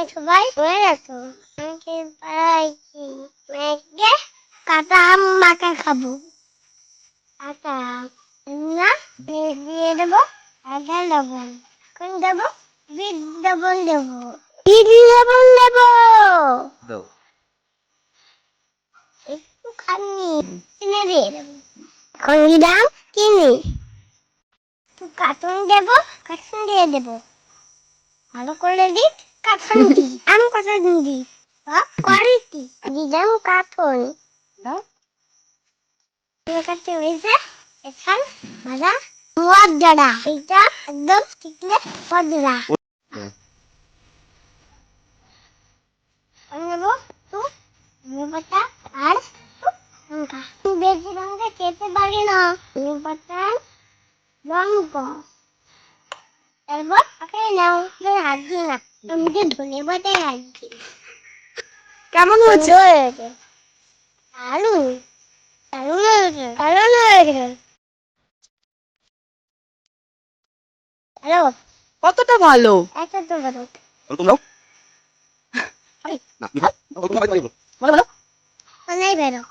সবাই হয়ে গেছো আমাকে পাড়াইছি মেঘে কাটা আম মাখা খাবো কাটা না দিয়ে দেবো আধা লবণ কোন দেবো বিট লবণ দেবো বিট লবণ দেবো দাও একটু খানি চিনি দিয়ে দেবো এখন দিলাম চিনি একটু কাটুন দেবো কাটুন দিয়ে দেবো ভালো করে দি কাটুন দি আম কষা দি কোয়ালিটি দিলাম কাটুন দাও কাটতে হয়েছে এখন ভাজা মজা এটা একদম ঠিকলে মজা নেবো তো পাতা আর লঙ্কা বেশি লঙ্কা খেতে পারি না পাতা লঙ্কা এরপর ওকে নাও হাত দিয়ে না আমি যে ধনে পাতায় হাত দিই কেমন হয়েছে? দারুণ দারুণ হয়েছে দারুণ হয়েছে হ্যালো কতটা ভালো? এত তো বলো তোমরাও না বলো বলো। অনেক বেরো